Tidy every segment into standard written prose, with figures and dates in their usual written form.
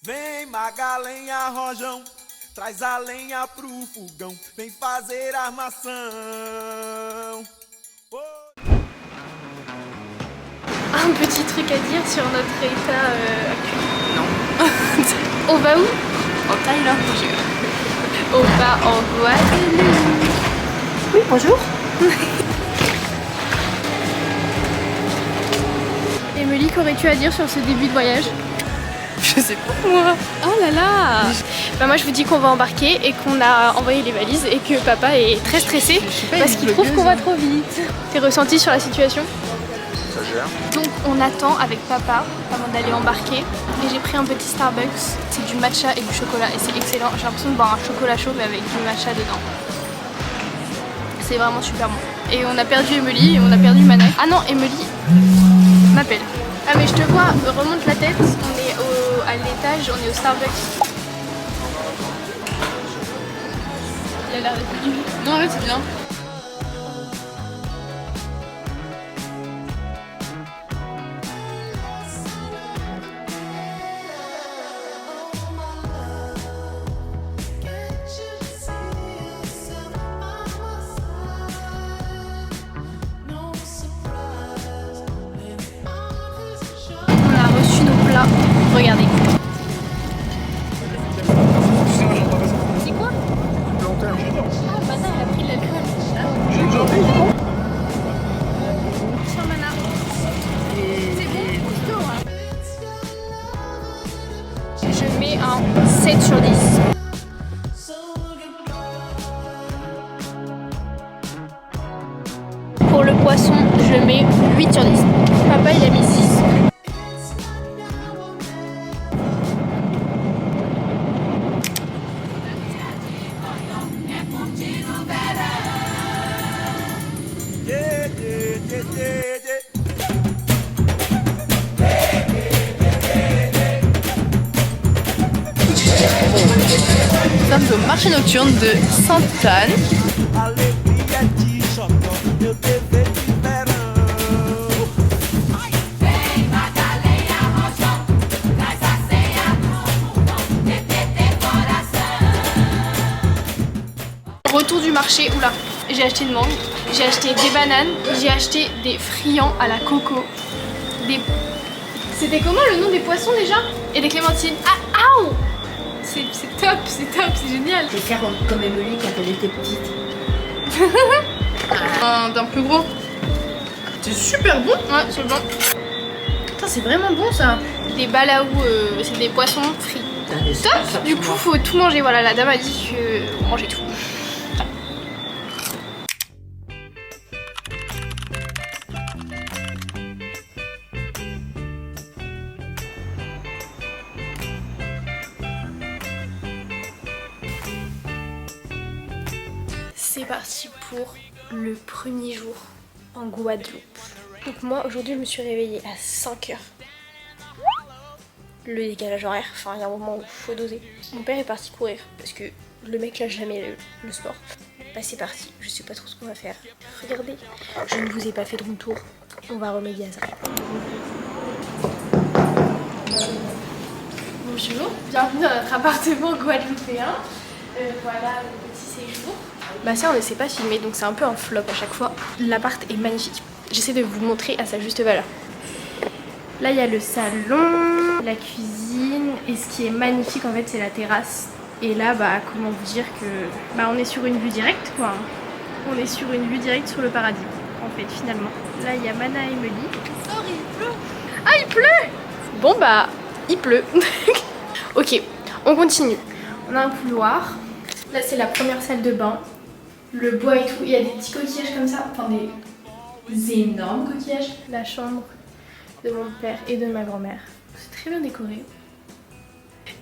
Vem Magalenha Rojão, traz a lenha pro fogão, vem fazer armação. Oh. Un petit truc à dire sur notre état actuel. Non. On va où? En Thaïlande. On va en Guadeloupe. Oui, bonjour. Émilie, qu'aurais-tu à dire sur ce début de voyage? Je sais pas moi. Oh là là. Bah moi je vous dis qu'on va embarquer et qu'on a envoyé les valises et que papa est très stressé parce qu'il trouve qu'on va trop vite. Tes ressentis sur la situation? Ça gère. Donc on attend avec papa avant d'aller embarquer et j'ai pris un petit Starbucks, c'est du matcha et du chocolat et c'est excellent. J'ai l'impression de boire un chocolat chaud mais avec du matcha dedans. C'est vraiment super bon. Et on a perdu Émilie et on a perdu Manak. Ah non, Émilie m'appelle. Ah mais je te vois, remonte la tête, on est à l'étage, on est au Starbucks. Il a l'air d'être du... Non, en fait, c'est bien. On a reçu nos plats, regardez. C'est quoi? Ah, Mana, elle a pris de l'alcool. Tiens, Mana. C'est bon, costaud, hein. Je mets un 7 sur 10. Pour le poisson, je mets 8 sur 10. Papa, il a mis 6. Yeah, yeah, yeah, yeah, yeah. Nous sommes au marché nocturne de Sainte-Anne. Alegria de Chocó, meu dever de verão. Retour du marché, oula, j'ai acheté une mangue, j'ai acheté des bananes, j'ai acheté des friands à la coco, des... C'était comment le nom des poissons déjà? Et des clémentines. Ah, aouh! C'est top, c'est génial. Je vais faire comme Émilie quand elle était petite. D'un plus gros. C'est super bon. Ouais, c'est bon. Putain, c'est vraiment bon ça. Des balaou, c'est des poissons frits. Top! Du coup, faut tout manger, voilà, la dame a dit que manger tout. C'est parti pour le premier jour en Guadeloupe. Donc moi aujourd'hui je me suis réveillée à 5h. Le décalage horaire, enfin il y a un moment où il faut doser. Mon père est parti courir parce que le mec lâche jamais le sport. Bah c'est parti, je sais pas trop ce qu'on va faire. Regardez, je ne vous ai pas fait de room tour. On va remédier à ça. Bonjour, bienvenue dans notre appartement guadeloupéen. Voilà le petit séjour. Bah ça on ne sait pas filmer donc c'est un peu un flop à chaque fois. L'appart est magnifique. J'essaie de vous montrer à sa juste valeur. Là il y a le salon, la cuisine et ce qui est magnifique en fait c'est la terrasse. Et là bah comment vous dire que bah on est sur une vue directe quoi. On est sur une vue directe sur le paradis en fait finalement. Là il y a Mana et Émilie. Sorry, il pleut. Ah il pleut. Bon bah il pleut. Ok, on continue. On a un couloir. Là c'est la première salle de bain. Le bois et tout. Il y a des petits coquillages comme ça. Enfin des énormes coquillages. La chambre de mon père et de ma grand-mère. C'est très bien décoré.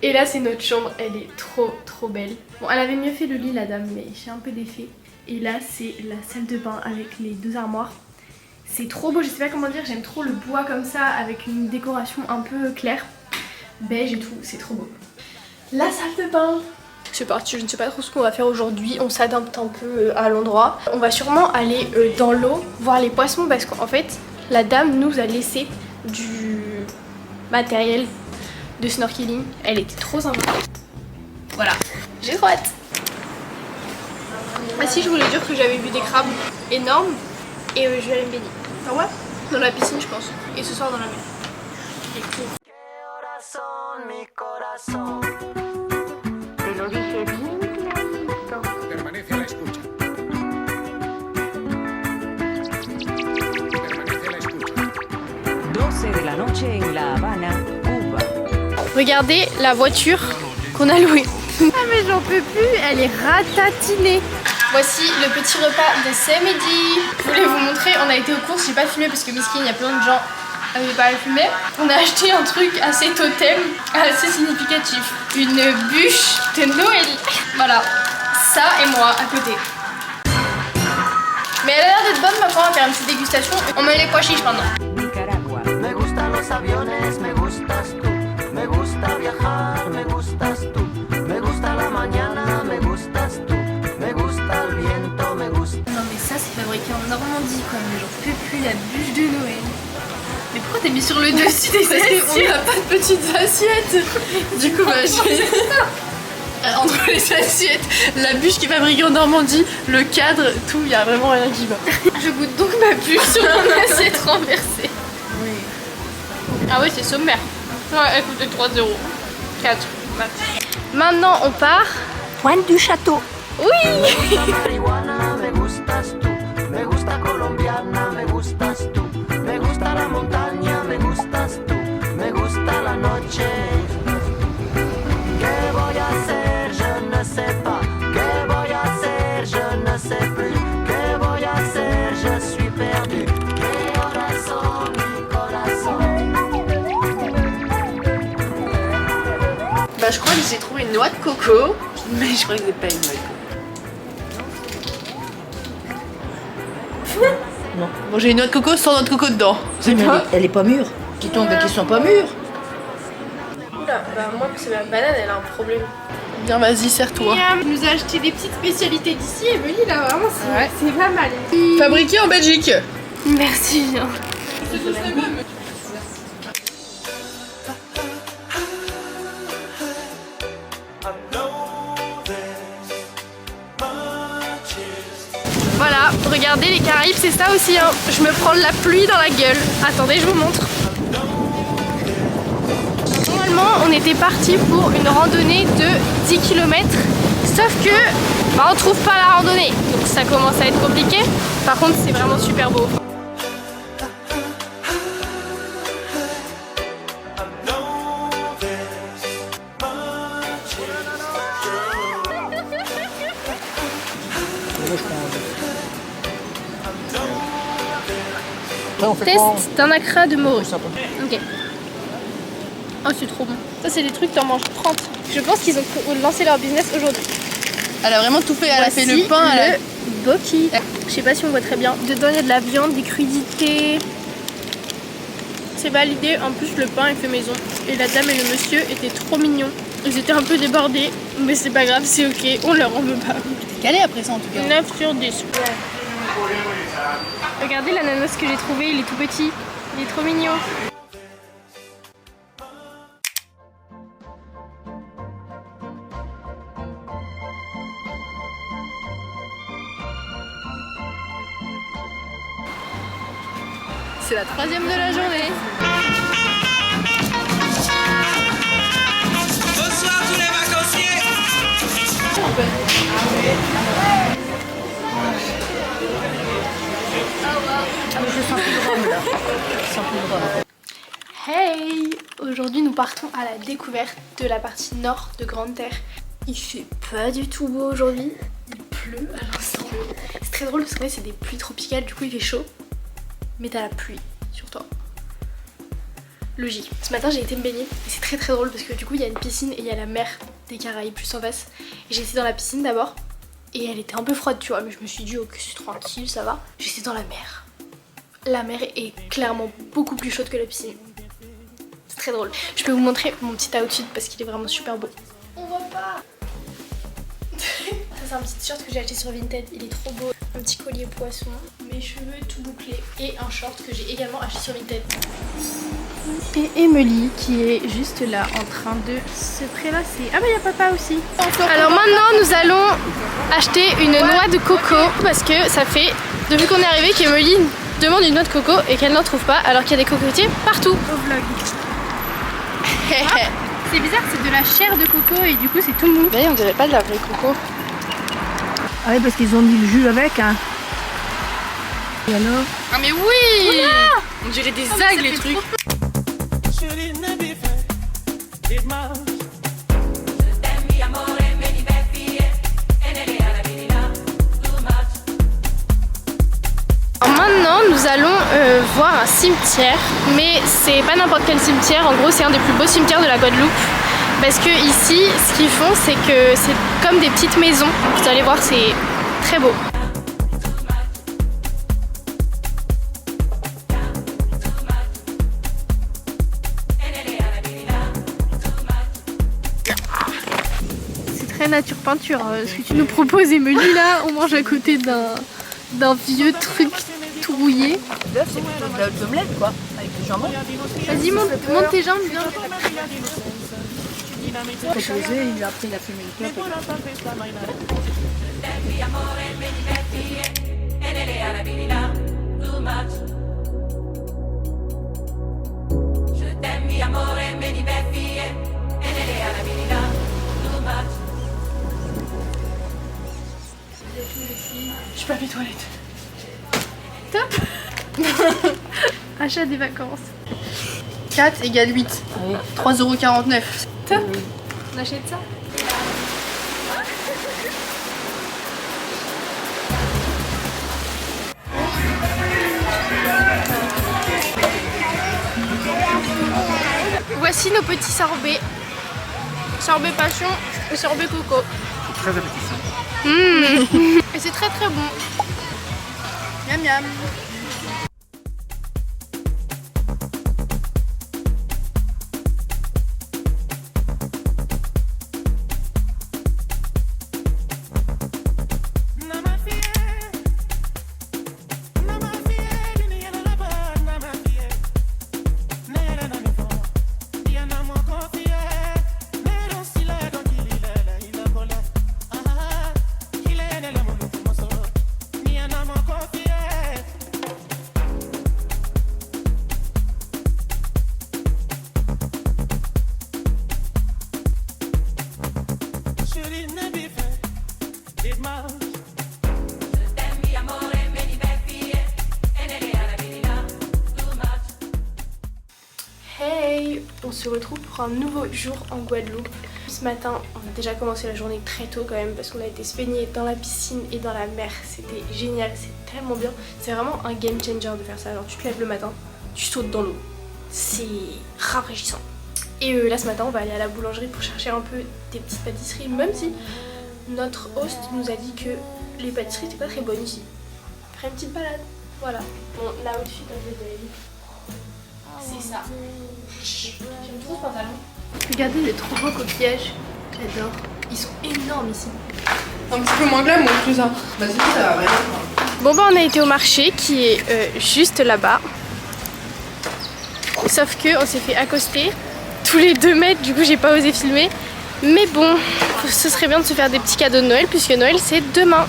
Et là c'est notre chambre. Elle est trop belle. Bon elle avait mieux fait le lit la dame mais j'ai un peu défait. Et là c'est la salle de bain avec les deux armoires. C'est trop beau, je sais pas comment dire. J'aime trop le bois comme ça avec une décoration un peu claire. Beige et tout, c'est trop beau. La salle de bain. C'est parti, je ne sais pas trop ce qu'on va faire aujourd'hui, on s'adapte un peu à l'endroit. On va sûrement aller dans l'eau, voir les poissons parce qu'en fait, la dame nous a laissé du matériel de snorkeling. Elle était trop sympa. Voilà, j'ai trop hâte. Ah si, je voulais dire que j'avais vu des crabes énormes et je vais aller me baigner. Ah ouais? Dans la piscine je pense. Et ce soir dans la mer. Et cool. Permanece a la escucha. Permanece a la escucha. 12 de la noche en La Habana, Cuba. Regardez la voiture qu'on a louée. Ah mais j'en peux plus, elle est ratatinée. Voici le petit repas de ce midi. Je voulais vous montrer, on a été aux courses, j'ai pas filmé parce que miskin, il y a plein de gens qui n'avaient pas à fumer. On a acheté un truc assez totem, assez significatif. Une bûche de Noël. Voilà, ça et moi à côté. Mais elle a l'air d'être bonne, ma foi, on va faire une petite dégustation. On met les pois chiches maintenant. Nicaragua. Me gustan los aviones, me gustas tú. Me gusta viajar, me gustas tú. Me gusta la mañana, me gustas tú. Me gusta el viento, me gusta. Non mais ça c'est fabriqué en Normandie quoi, mais j'en peux plus la bûche de Noël. Mais pourquoi t'as mis sur le dessus des assiettes? On n'a pas de petites assiettes. Du coup, bah, j'ai... Entre les assiettes, la bûche qui est fabriquée en Normandie, le cadre, tout, il y a vraiment rien qui va. Je goûte donc ma bûche sur mon assiette renversée. Oui. Ah ouais, c'est sommaire. Ouais, elle coûtait 3 €. 4 max. Maintenant, on part. Pointe du château. Oui. Marihuana, me gustas tú. Me gusta colombiana, me gustas tú. Me gusta la montaña, me gustas tú. Me gusta la noche. ¿Qué voy a hacer? Je ne sais pas. ¿Qué voy a hacer? Je ne sais plus. ¿Qué voy a hacer? Je suis perdu. Mi corazón, mi corazón. Bah, je crois que j'ai trouvé une noix de coco, mais je crois que c'est pas une noix de coco. Non. Bon, j'ai une noix de coco sans noix de coco dedans. C'est Mais pas. elle est pas mûre. Qui tombent et qui sont pas mûres. Oula, bah moi, c'est ma banane, elle a un problème. Bien, vas-y, serre-toi. Il nous a acheté des petites spécialités d'ici et Emily là, vraiment, c'est pas mal. Fabriqué en Belgique. Merci bien. Voilà, regardez les Caraïbes, c'est ça aussi, hein. Je me prends de la pluie dans la gueule. Attendez, je vous montre. Normalement, on était parti pour une randonnée de 10 km. Sauf que, bah, on trouve pas la randonnée. Donc ça commence à être compliqué. Par contre, c'est vraiment super beau. Test d'un acra de morue. Ok. Oh, c'est trop bon. Ça, c'est des trucs que t'en manges 30. Je pense qu'ils ont lancé leur business aujourd'hui. Elle a vraiment tout fait. Elle a fait le pain. Elle a... Boki. Je sais pas si on voit très bien. Dedans, il y a de la viande, des crudités. C'est validé. En plus, le pain est fait maison. Et la dame et le monsieur étaient trop mignons. Ils étaient un peu débordés, mais c'est pas grave, c'est ok. On leur en veut pas. T'es calé après ça en tout cas. 9 sur 10. Regardez l'ananas que j'ai trouvé, il est tout petit. Il est trop mignon. C'est la 3e de la journée. Bonsoir tous les vacanciers. Je sens plus de rhum là. Je sens plus de rhum. Hey! Aujourd'hui nous partons à la découverte de la partie nord de Grande Terre. Il fait pas du tout beau aujourd'hui, il pleut à l'instant. C'est très drôle parce que c'est des pluies tropicales, du coup il fait chaud. Mais t'as la pluie sur toi. Logique. Ce matin j'ai été me baigner et c'est très très drôle parce que du coup il y a une piscine et il y a la mer des Caraïbes juste en face. Et j'ai été dans la piscine d'abord et elle était un peu froide tu vois, mais je me suis dit ok c'est tranquille, ça va. J'étais dans la mer. La mer est clairement beaucoup plus chaude que la piscine. C'est très drôle. Je peux vous montrer mon petit outfit parce qu'il est vraiment super beau. On voit pas. Ça c'est un petit t-shirt que j'ai acheté sur Vinted, il est trop beau. un petit collier poisson, mes cheveux tout bouclés et un short que j'ai également acheté sur Vinted. Et Emily qui est juste là en train de se prélasser. Ah bah il y a papa aussi. Alors maintenant nous allons acheter une noix de coco parce que ça fait depuis qu'on est arrivé qu'Emily demande une noix de coco et qu'elle n'en trouve pas alors qu'il y a des cocotiers partout. Au vlog. C'est bizarre, c'est de la chair de coco et du coup c'est tout mou. Mais on dirait pas de la vraie coco. Ah oui, parce qu'ils ont mis le jus avec, hein. Et alors? Ah mais oui, on dirait des algues les trucs. Alors maintenant nous allons voir un cimetière, mais c'est pas n'importe quel cimetière, en gros c'est un des plus beaux cimetières de la Guadeloupe. Parce que ici, ce qu'ils font, c'est que c'est comme des petites maisons. Vous allez voir, c'est très beau. C'est très nature peinture. Ce que tu nous proposes, Emily, là, on mange à côté d'un vieux truc tout rouillé. L'œuf, c'est plutôt de l'omelette, quoi, avec du jambon. Vas-y, monte tes jambes, viens. Proposé, après il a fumé une clope. Je suis pas mes toilettes. Top. Achat des vacances. 4 égale 8. 3,49 €. Top. On achète ça. Voici nos petits sorbets. Sorbet passion et sorbet coco. Très appétissant. Et c'est très très bon. Miam miam. Hey, on se retrouve pour un nouveau jour en Guadeloupe. Ce matin, on a déjà commencé la journée très tôt quand même parce qu'on a été se baigner dans la piscine et dans la mer. C'était génial, c'est tellement bien. C'est vraiment un game changer de faire ça. Alors tu te lèves le matin, tu sautes dans l'eau. C'est rafraîchissant. Et là ce matin, on va aller à la boulangerie pour chercher un peu des petites pâtisseries, même si notre host nous a dit que les pâtisseries étaient pas très bonnes ici. Faire une petite balade, voilà. Mon outfit of the day. C'est ça. J'aime trop ce pantalon. Regardez les trop beaux coquillages. J'adore. Ils sont énormes ici. Un petit peu moins glamour tout ça. Vas-y, ça va vraiment. Bon bah on a été au marché qui est juste là-bas. Sauf que on s'est fait accoster tous les 2 mètres, du coup j'ai pas osé filmer. Mais bon, ce serait bien de se faire des petits cadeaux de Noël puisque Noël c'est demain.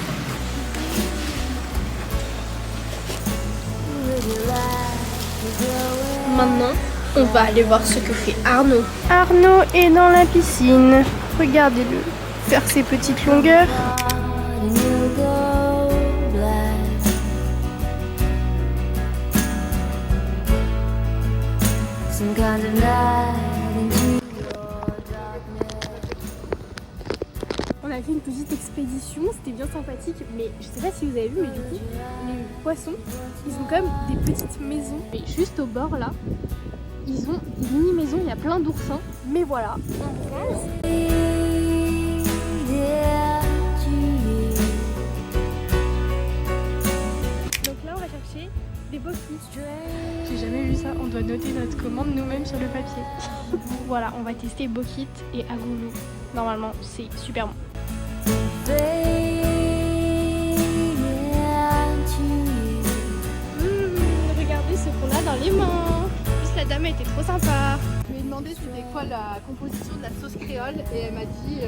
Maintenant, on va aller voir ce que fait Arnaud. Arnaud est dans la piscine. Regardez-le faire ses petites longueurs. On a fait une petite expédition, c'était bien sympathique, mais je sais pas si vous avez vu, mais du coup, les poissons, ils ont comme des petites maisons. Et juste au bord là, ils ont des mini-maisons, il y a plein d'oursins. Mais voilà, on bronze. Donc là, on va chercher des boquettes. J'ai jamais vu ça, on doit noter notre commande nous-mêmes sur le papier. Voilà, on va tester bokit et agoulou. Normalement, c'est super bon. paiement. En plus, la dame était trop sympa. Je lui ai demandé c'était quoi la composition de la sauce créole et elle m'a dit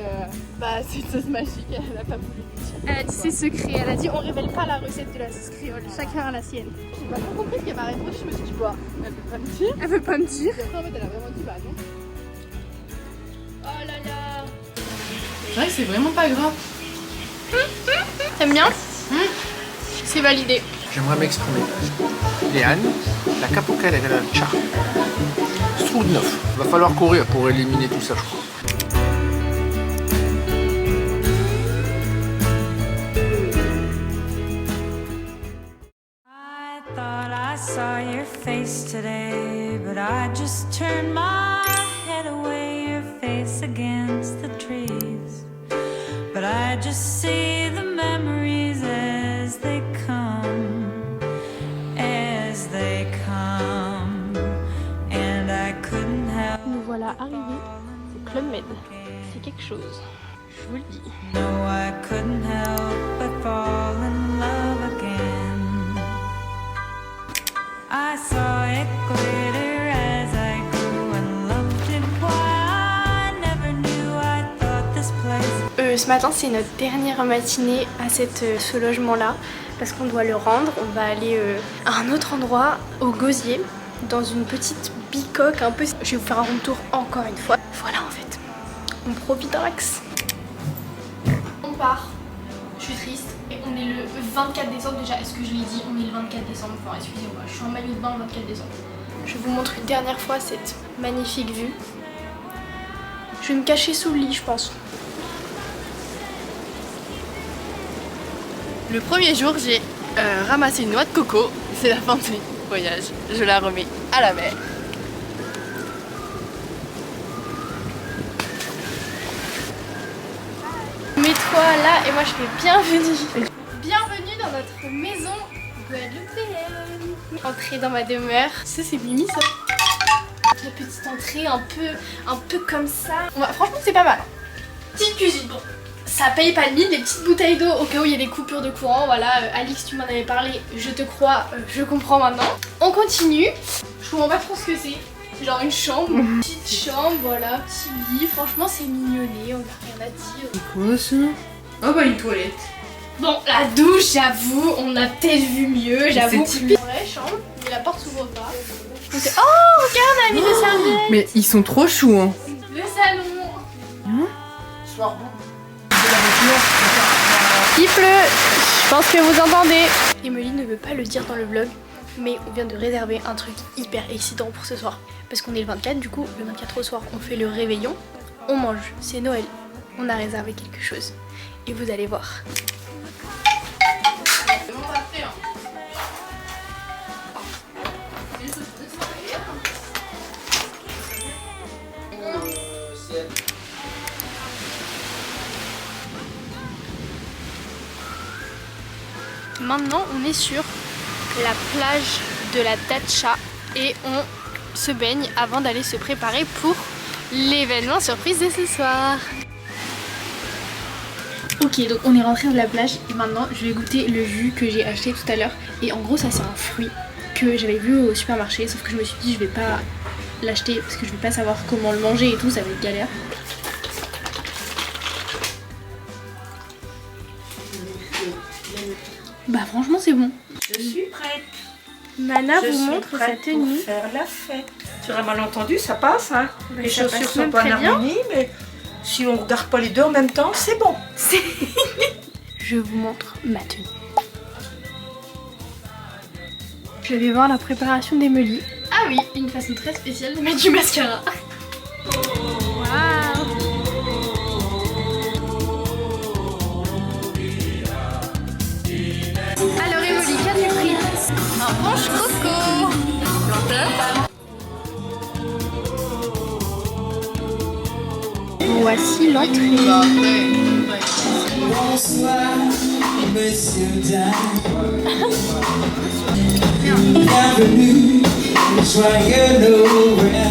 bah c'est une sauce magique, elle a pas voulu le dire. Elle a dit c'est secret, elle a dit on révèle pas la recette de la sauce créole, chacun a la sienne. J'ai pas trop compris ce qu'elle m'a répondu, je me suis dit bah elle veut pas me dire. Elle veut pas me dire. Et après en fait elle a vraiment dit bah non. Oh là là. C'est vrai que c'est vraiment pas gras. T'aimes bien? C'est validé. J'aimerais m'exprimer. Léane, la capoca de la cha. Stroudneuf. Va falloir courir pour éliminer tout ça, je crois. I thought I saw your face today, but I just turned my head away, your face against the trees. But I just see the memories as they come, and I couldn't help. Nous voilà arrivés, c'est Club Med, c'est quelque chose, je vous le dis. No, I couldn't help but fall in love again. I saw it glitter as I grew and loved it. Why I never knew. I thought this place. Ce matin c'est notre dernière matinée à ce logement-là parce qu'on doit le rendre. On va aller à un autre endroit, au Gosier, dans une petite bicoque un peu. Je vais vous faire un room tour encore une fois. Voilà en fait, on profite un max. On part, je suis triste. Et on est le 24 décembre déjà, est-ce que je l'ai dit? On est le 24 décembre, enfin excusez-moi, je suis en maillot de bain le 24 décembre. Je vous montre une dernière fois cette magnifique vue. Je vais me cacher sous le lit je pense. Le premier jour, j'ai ramassé une noix de coco. C'est la fin de mes voyages. Je la remets à la mer. Mets-toi là et moi je fais bienvenue. Bienvenue dans notre maison guadeloupéenne. Entrée dans ma demeure. Ça c'est Mimi ça. La petite entrée un peu comme ça. Franchement c'est pas mal. Petite cuisine, bon. Ça paye pas le mille, des petites bouteilles d'eau au cas où il y a des coupures de courant. Voilà, Alix tu m'en avais parlé, je te crois, je comprends maintenant. On continue. Je comprends pas trop ce que c'est. Genre une chambre, une petite chambre, voilà, petit lit. Franchement c'est mignonné, on n'a rien à dire. C'est quoi ça? Oh bah une toilette. Bon, la douche, j'avoue, on a peut-être vu mieux, j'avoue. C'est typique. Vraie chambre, mais la porte s'ouvre pas. Oh, regarde, on a mis le serviette. Mais ils sont trop choux hein. Le salon. Soir bon. Il pleut, je pense que vous entendez. Emily ne veut pas le dire dans le vlog, mais on vient de réserver un truc hyper excitant pour ce soir. Parce qu'on est le 24, du coup, le 24 au soir, on fait le réveillon, on mange, c'est Noël. On a réservé quelque chose. Et vous allez voir. Maintenant, on est sur la plage de la Dacha et on se baigne avant d'aller se préparer pour l'événement surprise de ce soir. Ok, donc on est rentré de la plage et maintenant je vais goûter le jus que j'ai acheté tout à l'heure. Et en gros, ça c'est un fruit que j'avais vu au supermarché, sauf que je me suis dit je vais pas l'acheter parce que je vais pas savoir comment le manger et tout, ça va être galère. Bah franchement c'est bon. Je suis prête. Nana Je vous suis montre sa prête tenue. pour faire la fête. Sur un malentendu, ça passe. Hein. Mais Les ça chaussures passe sont même pas en très bien. harmonie, mais si on regarde pas les deux en même temps, c'est bon. Je vous montre ma tenue. Je vais voir la préparation d'Emily. Ah oui, une façon très spéciale de mettre du mascara. Waouh! Alors Emily, qu'as-tu pris? Un branche coco. Voici l'entrée. Bonsoir, messieurs, dames. Bienvenue, joyeux Noël.